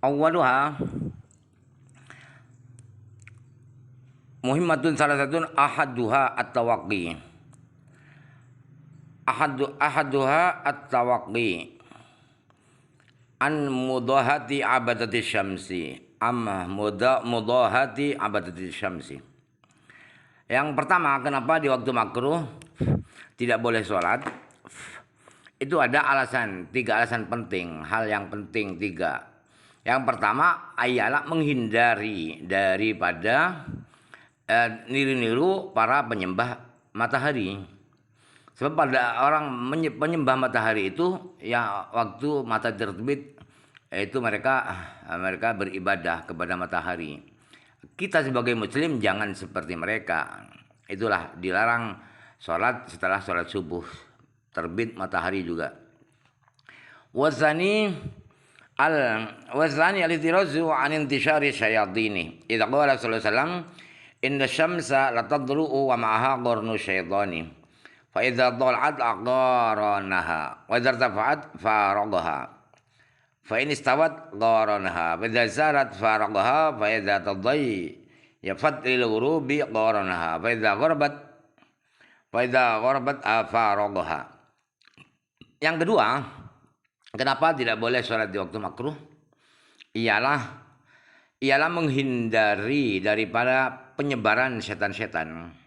Awwaluha muhimmatun salah satu ahaduha at-tawaqqi. Ahaduha at-tawaqqi an mudahati abadati syamsi. Mudahati abadati syamsi. Yang pertama, kenapa di waktu makruh tidak boleh sholat? Itu ada alasan, 3 alasan penting, hal yang penting 3. Yang pertama ialah menghindari daripada niru-niru para penyembah matahari. Sebab pada orang penyembah matahari itu ya waktu mata terbit itu mereka beribadah kepada matahari. Kita sebagai muslim jangan seperti mereka. Itulah dilarang sholat setelah sholat subuh, terbit matahari juga. Wazani al-itirazu an intishari syayatini. Idza qala sallallahu alaihi wasallam inna syamsa latadru'u wa ma'aha qarnu syaitani. Fa idza tal'at aqaranaha wa idza irtafa'at faraqaha. Fa in istawat qaranaha wa idza zarat faraqaha fa idza tadayyi yafat lil ghurubi qaranaha fa idza gharabat faraqaha. Yang kedua, kenapa tidak boleh sholat di waktu makruh? Ialah menghindari daripada penyebaran setan-setan.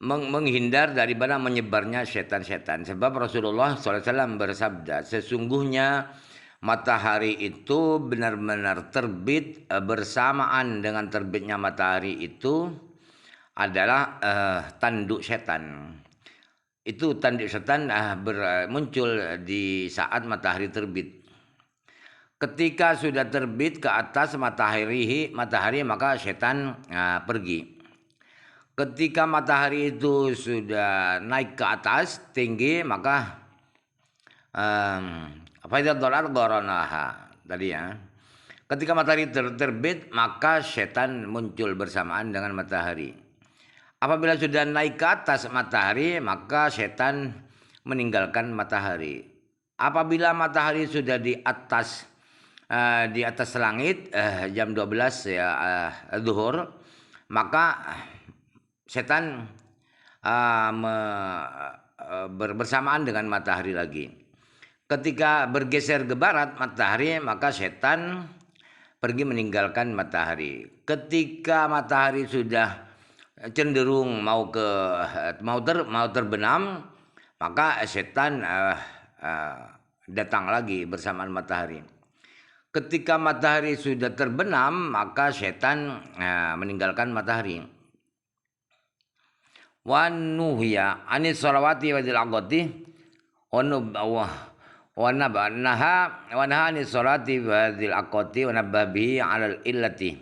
Menghindar daripada menyebarnya setan-setan. Sebab Rasulullah SAW bersabda, sesungguhnya matahari itu benar-benar terbit bersamaan dengan terbitnya matahari itu adalah tanduk setan. Itu tanduk setan muncul di saat matahari terbit. Ketika sudah terbit ke atas matahari maka setan pergi. Ketika matahari itu sudah naik ke atas tinggi maka tadi ya. Ketika matahari terbit maka setan muncul bersamaan dengan matahari. Apabila sudah naik ke atas matahari maka setan meninggalkan matahari. Apabila matahari sudah di atas langit jam 12 ya zuhur, maka setan bersamaan dengan matahari lagi. Ketika bergeser ke barat matahari maka setan pergi meninggalkan matahari. Ketika matahari sudah cenderung mau terbenam maka setan datang lagi bersamaan matahari. Ketika matahari sudah terbenam maka setan meninggalkan matahari. Wa nuhya anis salawati wa dzil aqati wa naha anis salati wa dzil aqati wa nababi 'alal illati.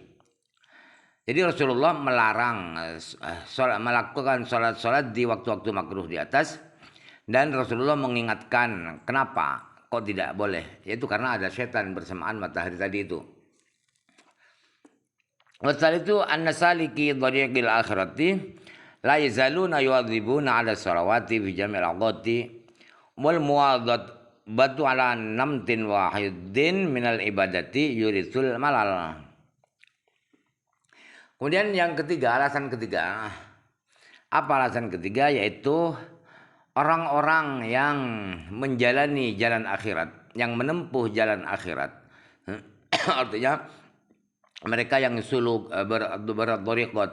Jadi Rasulullah melarang melakukan sholat di waktu-waktu makruh di atas, dan Rasulullah mengingatkan kenapa kok tidak boleh, yaitu karena ada setan bersamaan matahari tadi itu. Wasal itu an-nasaliki dhariqil akhirati la yazaluna yu'adzibuna 'ala salawati fi jami'il awqati wal muwadhabatu 'ala namtin wahidin minal ibadati yurisul malal. Kemudian yang ketiga, alasan ketiga. Apa alasan ketiga? Yaitu orang-orang yang menjalani jalan akhirat, yang menempuh jalan akhirat. Artinya mereka yang suluk berdhariqat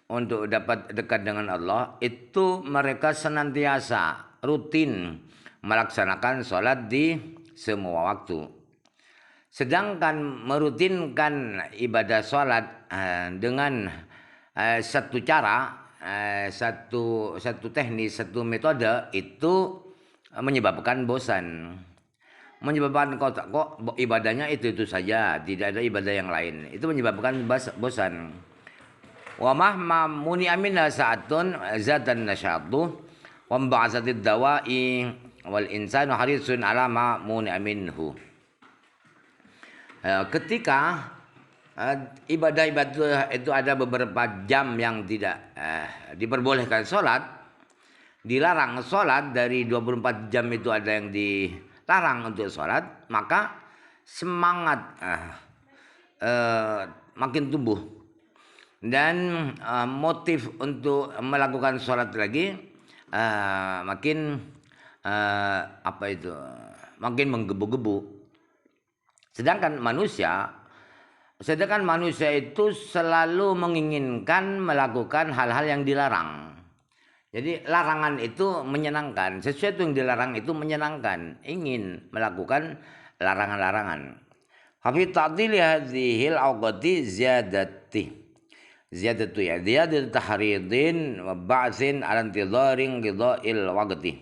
untuk dapat dekat dengan Allah, itu mereka senantiasa rutin melaksanakan sholat di semua waktu. Sedangkan merutinkan ibadah sholat dengan satu cara, satu teknis, satu metode itu menyebabkan bosan. Menyebabkan kok ibadahnya itu saja, tidak ada ibadah yang lain. Itu menyebabkan bosan. Wa mahma muni amina sa'atun zatan nasyatu wa ba'asatid dawai wal insanu harisun ala ma muni aminhu. Ketika ibadah itu ada beberapa jam yang tidak diperbolehkan sholat, dilarang sholat, dari 24 jam itu ada yang dilarang untuk sholat, maka semangat makin tumbuh dan motif untuk melakukan sholat lagi makin makin menggebu-gebu. Sedangkan manusia itu selalu menginginkan melakukan hal-hal yang dilarang. Jadi larangan itu menyenangkan, sesuatu yang dilarang itu menyenangkan, ingin melakukan larangan-larangan. Hafi ta'dili hadhil awqati ziyadatu ya ziyadatu tahridin wa ba'thin ala intidharin qida'il waqti.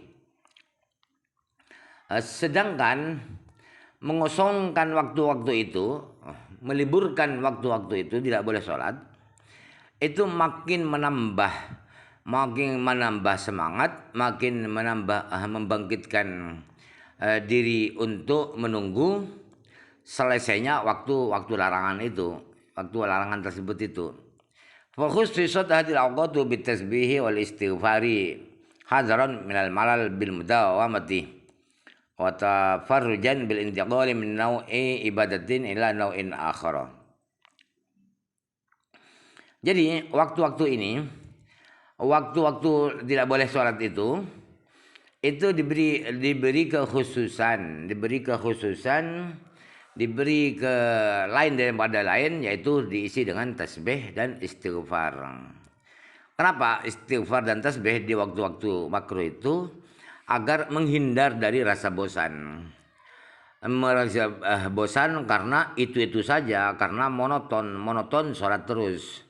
Sedangkan mengosongkan waktu-waktu itu, meliburkan waktu-waktu itu, tidak boleh sholat, itu makin menambah semangat, makin membangkitkan diri untuk menunggu selesainya waktu larangan itu, waktu larangan tersebut itu. Fa khussisat hadhil awqatu bitasbihi wal istighfari hadaran minal malal bil mudawamati wa tafarrujan bil intiqali min naw'i ibadatin ila naw'in akhara. Jadi waktu-waktu ini, waktu-waktu tidak boleh sholat itu diberi kekhususan, diberi ke lain daripada lain, yaitu diisi dengan tasbih dan istighfar. Kenapa istighfar dan tasbih di waktu-waktu makruh itu? Agar menghindar dari rasa bosan. Merasa bosan karena itu saja, karena monoton sholat terus.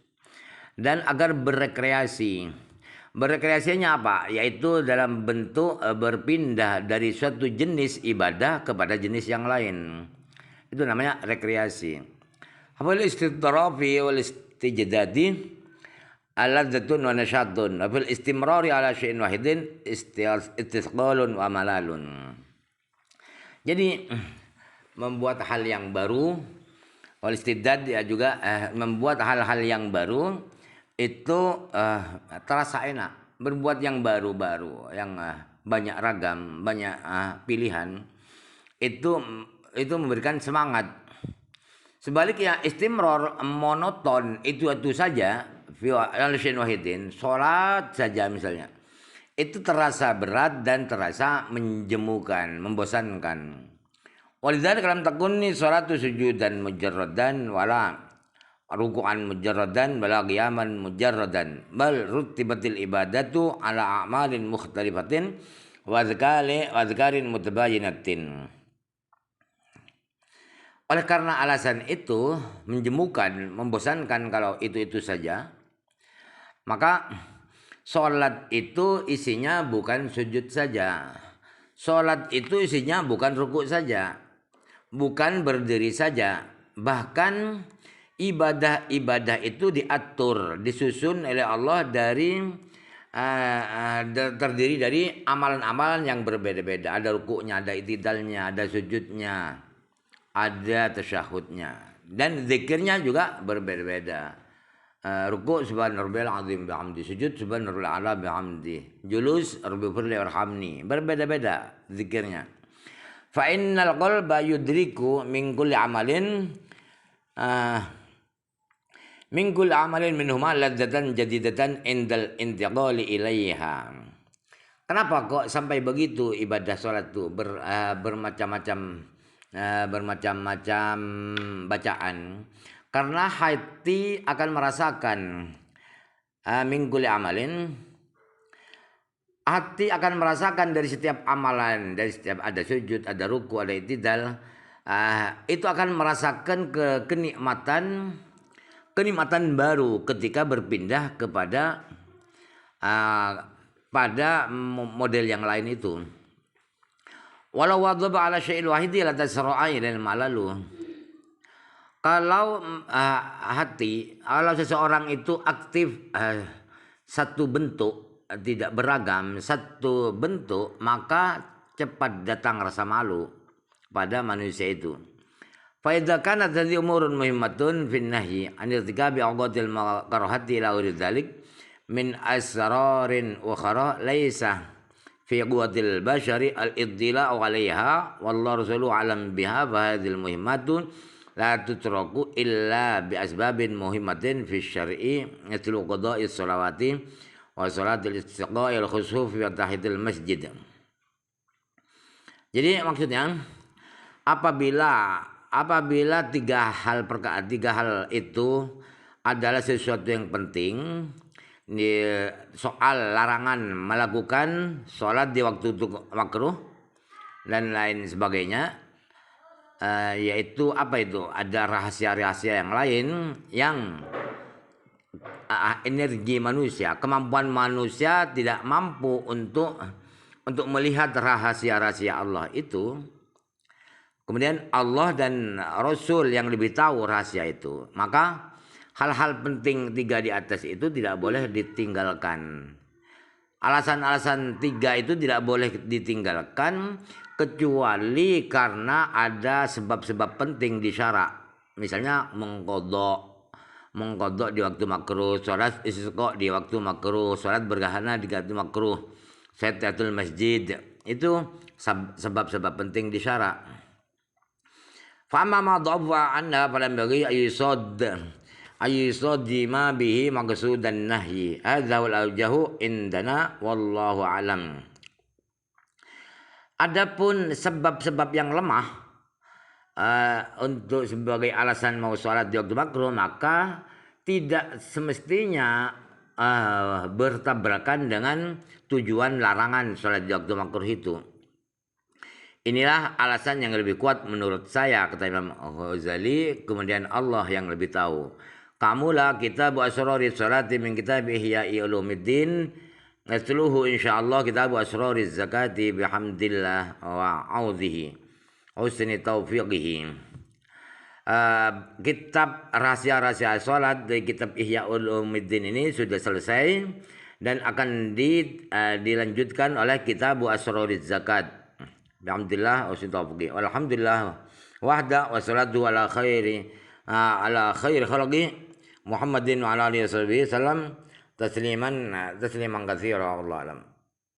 Dan agar berrekreasi. Berrekreasinya apa? Yaitu dalam bentuk berpindah dari suatu jenis ibadah kepada jenis yang lain. Itu namanya rekreasi. Hafal istidrafi wal istijdadi aladzatun wa nasyatun. Hafal istimrari ala syai'in wahidin istisqalun wa malalun. Jadi membuat hal yang baru, wal istiddad ya juga membuat hal-hal yang baru itu terasa enak. Berbuat yang baru-baru, yang banyak ragam, banyak pilihan, itu memberikan semangat. Sebaliknya istimror, monoton, itu saja, sholat saja misalnya, itu terasa berat dan terasa menjemukan, membosankan. Walidzalika lam takuni sholatu sujudan mujarradan wala ruku'an mujarradan wala qiyaman mujarradan bal rutibatil ibadatu ala a'malin mukhtalifatin wa dzakarin mutabayinatin. Oleh karena alasan itu menjemukan, membosankan kalau itu saja, maka sholat itu isinya bukan sujud saja, sholat itu isinya bukan rukuk saja, bukan berdiri saja, bahkan ibadah-ibadah itu diatur, disusun oleh Allah terdiri dari amalan-amalan yang berbeda-beda. Ada rukuknya, ada i'tidalnya, ada sujudnya, ada tasyahudnya, dan zikirnya juga berbeda-beda. Rukuk subhanarabbil azim bihamdi, sujud subhanarabbil a'la bihamdi, julus rabbighfirli warhamni, berbeda-beda zikirnya. Fa innal qalba yudriku min kulli amalin minhuma ladzatan jadidatan indal intiqali ilaiha. Kenapa kok sampai begitu ibadah sholat itu bermacam-macam bacaan? Karena hati akan merasakan mingkuli amalin, hati akan merasakan dari setiap amalan, dari setiap ada sujud, ada ruku, ada i'tidal, itu akan merasakan kenikmatan baru ketika berpindah kepada pada model yang lain itu. Walau wadhaba ala syai'il wahidi la tasra'a ilal malalu. Kalau kalau seseorang itu aktif satu bentuk, tidak beragam satu bentuk, maka cepat datang rasa malu pada manusia itu. Fa idza kanat hadhihi umurun muhimmatun fin nahyi an irtikabi awqatil karahati ila dzalik min asrarin ukhra laisa fi quwwatil bashari al-iddila'u 'alaiha wallahu rasuluhu alam biha fa hadhil muhimmatun la tutraku illa bi asbabin muhimmatin fi syar'i yatlu qada'is sholawati wa salatil istiqa'i al-khusuf fi tahiyatil masjid. Jadi maksudnya apabila tiga hal itu adalah sesuatu yang penting, soal larangan melakukan sholat di waktu makruh dan lain sebagainya, yaitu apa itu, ada rahasia-rahasia yang lain yang energi manusia, kemampuan manusia tidak mampu untuk melihat rahasia-rahasia Allah itu. Kemudian Allah dan Rasul yang lebih tahu rahasia itu. Maka hal-hal penting tiga di atas itu tidak boleh ditinggalkan. Alasan-alasan tiga itu tidak boleh ditinggalkan kecuali karena ada sebab-sebab penting di syara. Misalnya mengkodok di waktu makruh, sholat istisqa di waktu makruh, sholat bergerhana di waktu makruh, tahiyatul masjid, itu sebab-sebab penting di syara. Fa'amma ma dha'afa anha falam bagi ayyusad ma bihi maqsudan nahyi hadza wal awjahu indana wallahu alam. Adapun sebab-sebab yang lemah untuk sebagai alasan mau sholat di waktu makruh, maka tidak semestinya bertabrakan dengan tujuan larangan sholat di waktu makruh itu. Inilah alasan yang lebih kuat menurut saya, kata Imam Ghazali. Kemudian Allah yang lebih tahu. Kamulah kitabu asrari sholati min kitab ihya'i ulumuddin. Nasluhu insyaallah kitabu asrari zakati bihamdillah wa a'udhihi husni taufiqihi. Kitab rahasia-rahasia sholat dari kitab Ihya Ulumuddin ini sudah selesai dan akan dilanjutkan oleh kitabu asrari zakat. Alhamdulillah walhamdulillah wahda wassalatu ala khairi khalqi Muhammadin wa ala alihi wasallam tasliman katsira wallahu alam.